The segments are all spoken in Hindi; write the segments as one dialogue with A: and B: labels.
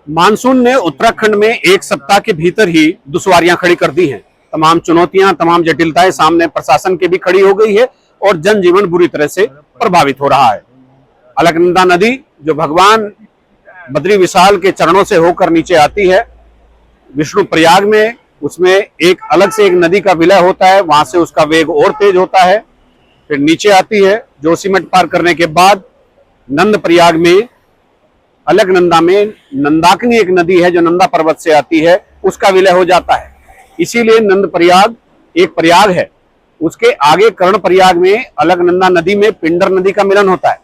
A: मानसून ने उत्तराखंड में एक सप्ताह के भीतर ही दुश्वारियां खड़ी कर दी हैं। तमाम चुनौतियां, तमाम जटिलताएं सामने प्रशासन की भी खड़ी हो गई है और जनजीवन बुरी तरह से प्रभावित हो रहा है। अलकनंदा नदी जो भगवान बद्री विशाल के चरणों से होकर नीचे आती है विष्णु प्रयाग में, उसमें एक अलग से एक नदी का विलय होता है, वहां से उसका वेग और तेज होता है, फिर नीचे आती है। जोशीमठ पार करने के बाद नंद प्रयाग में, अलकनंदा में नंदाकिनी एक नदी है जो नंदा पर्वत से आती है, उसका विलय हो जाता है। इसीलिए नंद प्रयाग एक प्रयाग है। उसके आगे कर्ण प्रयाग में अलकनंदा नदी में पिंडर नदी का मिलन होता है।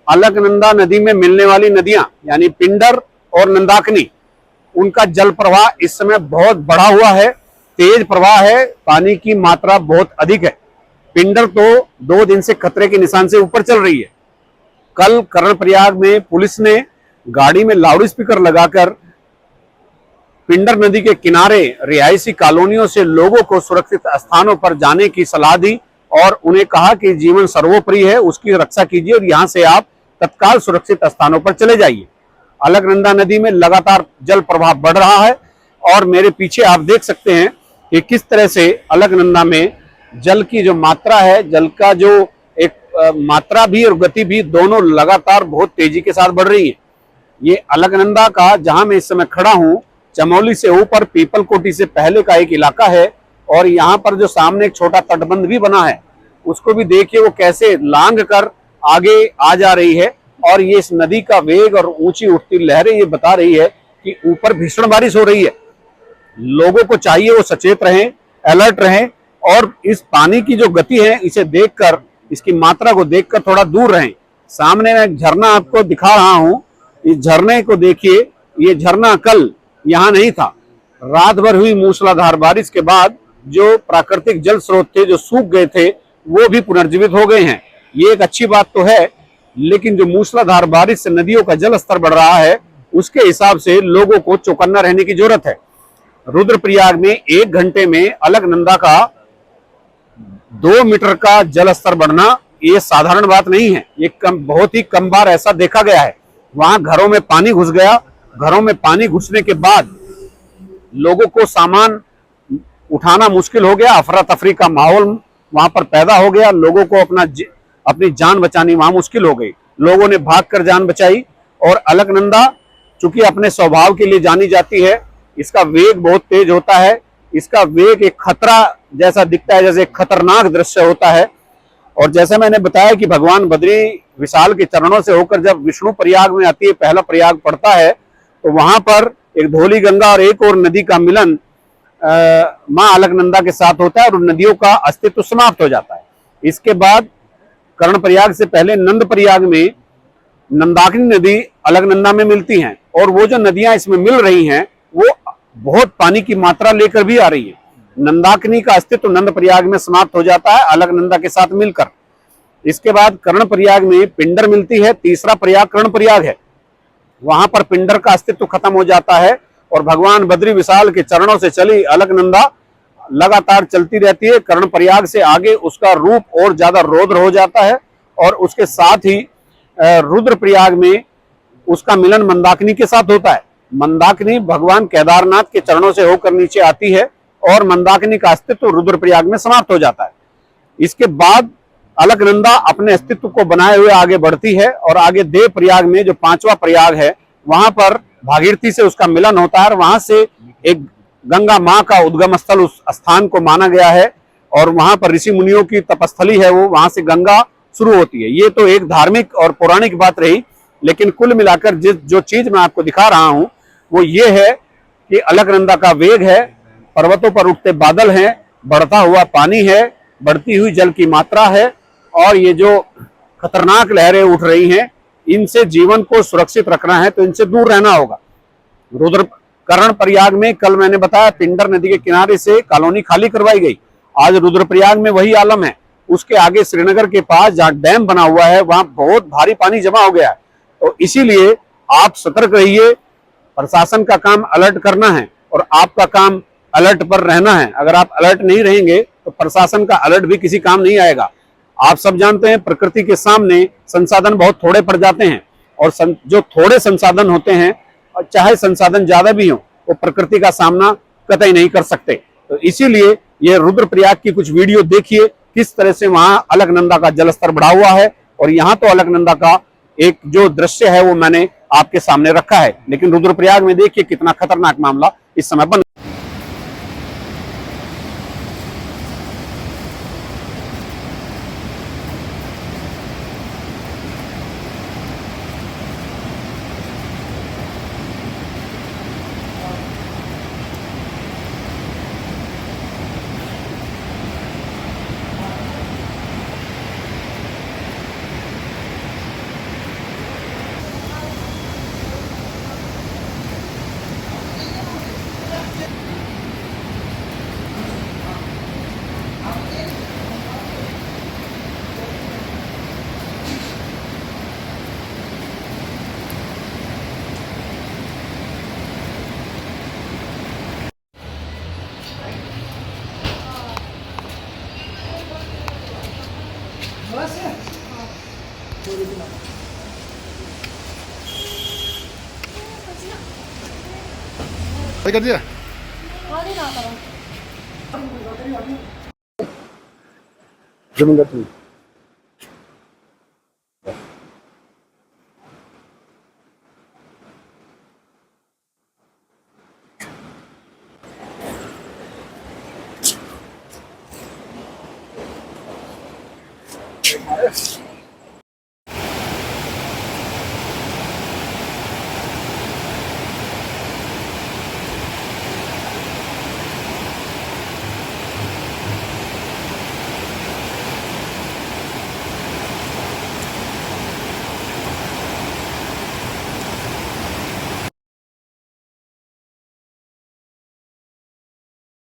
A: अलकनंदा नदी में मिलने वाली नदियां यानी पिंडर और नंदाकिनी, उनका जल प्रवाह इस समय बहुत बढ़ा हुआ है, तेज प्रवाह है, पानी की मात्रा बहुत अधिक है। पिंडर तो 2 दिन से खतरे के निशान से ऊपर चल रही है। कल कर्णप्रयाग में पुलिस ने गाड़ी में लाउड स्पीकर लगाकर पिंडर नदी के किनारे रिहायशी कॉलोनियों से लोगों को सुरक्षित स्थानों पर जाने की सलाह दी और उन्हें कहा कि जीवन सर्वोपरि है, उसकी रक्षा कीजिए और यहां से आप तत्काल सुरक्षित स्थानों पर चले जाइए। अलकनंदा नदी में लगातार जल प्रवाह बढ़ रहा है और मेरे पीछे आप देख सकते हैं कि किस तरह से अलकनंदा में जल की जो मात्रा है, जल का जो एक मात्रा भी और गति भी दोनों लगातार बहुत तेजी के साथ बढ़ रही है। ये अलकनंदा का, जहां मैं इस समय खड़ा हूं, चमोली से ऊपर पीपल कोटी से पहले का एक इलाका है और यहाँ पर जो सामने एक छोटा तटबंध भी बना है, उसको भी देखिए वो कैसे लांग कर आगे आ जा रही है। और ये इस नदी का वेग और ऊंची उठती लहरें ये बता रही है कि ऊपर भीषण बारिश हो रही है। लोगों को चाहिए वो सचेत रहें, अलर्ट रहें और इस पानी की जो गति है इसे देखकर, इसकी मात्रा को देखकर थोड़ा दूर रहें। सामने मैं एक झरना आपको दिखा रहा हूं, इस झरने को देखिए। ये झरना कल यहाँ नहीं था। रात भर हुई मूसलाधार बारिश के बाद जो प्राकृतिक जल स्रोत थे जो सूख गए थे वो भी पुनर्जीवित हो गए हैं। ये एक अच्छी बात तो है, लेकिन जो मूसलाधार बारिश से नदियों का जल स्तर बढ़ रहा है उसके हिसाब से लोगों को चौकन्ना रहने की जरूरत है। रुद्रप्रयाग में 1 घंटे में अलकनंदा का 2 मीटर का जल स्तर बढ़ना ये साधारण बात नहीं है। ये बहुत ही कम बार ऐसा देखा गया है। वहां घरों में पानी घुस गया। घरों में पानी घुसने के बाद लोगों को सामान उठाना मुश्किल हो गया। अफरा तफरी का माहौल वहां पर पैदा हो गया। लोगों को अपनी जान बचानी वहां मुश्किल हो गई। लोगों ने भागकर जान बचाई। और अलकनंदा चूंकि अपने स्वभाव के लिए जानी जाती है, इसका वेग बहुत तेज होता है। इसका वेग एक खतरा जैसा दिखता है, जैसे एक खतरनाक दृश्य होता है। और जैसे मैंने बताया कि भगवान बद्री विशाल के चरणों से होकर जब विष्णु प्रयाग में आती है, पहला प्रयाग पड़ता है, तो वहां पर एक धौली गंगा और एक और नदी का मिलन मां अलकनंदा के साथ होता है और नदियों का अस्तित्व समाप्त हो जाता है। इसके बाद कर्णप्रयाग से पहले नंद प्रयाग में नंदाकिनी नदी अलकनंदा में मिलती हैं और वो जो नदियां इसमें मिल रही हैं वो बहुत पानी की मात्रा लेकर भी आ रही है। नंदाकिनी का अस्तित्व नंद प्रयाग में समाप्त हो जाता है अलकनंदा के साथ मिलकर। इसके बाद कर्णप्रयाग में पिंडर मिलती है। तीसरा प्रयाग कर्णप्रयाग है, वहां पर पिंडर का अस्तित्व खत्म हो जाता है और भगवान बद्री विशाल के चरणों से चली अलकनंदा लगातार चलती रहती है। कर्णप्रयाग से आगे उसका रूप और ज्यादा रौद्र हो जाता है और उसके साथ ही रुद्रप्रयाग में उसका मिलन मंदाकिनी के साथ होता है। मंदाकिनी भगवान केदारनाथ के चरणों से होकर नीचे आती है और मंदाकिनी का अस्तित्व रुद्रप्रयाग में समाप्त हो जाता है। इसके बाद अलकनंदा अपने अस्तित्व को बनाए हुए आगे बढ़ती है और आगे देव प्रयाग में जो 5वां प्रयाग है, वहां पर भागीरथी से उसका मिलन होता है और वहां से एक गंगा मां का उद्गम स्थल उस स्थान को माना गया है और वहां पर ऋषि मुनियों की तपस्थली है, वो वहां से गंगा शुरू होती है। ये तो एक धार्मिक और पौराणिक बात रही, लेकिन कुल मिलाकर जो चीज मैं आपको दिखा रहा हूं वो ये है कि अलकनंदा का वेग है, पर्वतों पर उठते बादल हैं, बढ़ता हुआ पानी है, बढ़ती हुई जल की मात्रा है और ये जो खतरनाक लहरें उठ रही हैं, इनसे जीवन को सुरक्षित रखना है तो इनसे दूर रहना होगा। कर्णप्रयाग में कल मैंने बताया पिंडर नदी के किनारे से कॉलोनी खाली करवाई गई। आज रुद्रप्रयाग में वही आलम है। उसके आगे श्रीनगर के पास जहाँ डैम बना हुआ है वहां बहुत भारी पानी जमा हो गया है। तो इसीलिए आप सतर्क रहिए। प्रशासन का काम अलर्ट करना है और आपका काम अलर्ट पर रहना है। अगर आप अलर्ट नहीं रहेंगे तो प्रशासन का अलर्ट भी किसी काम नहीं आएगा। आप सब जानते हैं प्रकृति के सामने संसाधन बहुत थोड़े पड़ जाते हैं और जो थोड़े संसाधन होते हैं और चाहे संसाधन ज्यादा भी हो, वो प्रकृति का सामना कतई नहीं कर सकते। तो इसीलिए ये रुद्रप्रयाग की कुछ वीडियो देखिए, किस तरह से वहां अलकनंदा का जलस्तर बढ़ा हुआ है। और यहाँ तो अलकनंदा का एक जो दृश्य है वो मैंने आपके सामने रखा है, लेकिन रुद्रप्रयाग में देखिए कितना खतरनाक मामला इस समय बन
B: सही कर दिया।
C: जमीन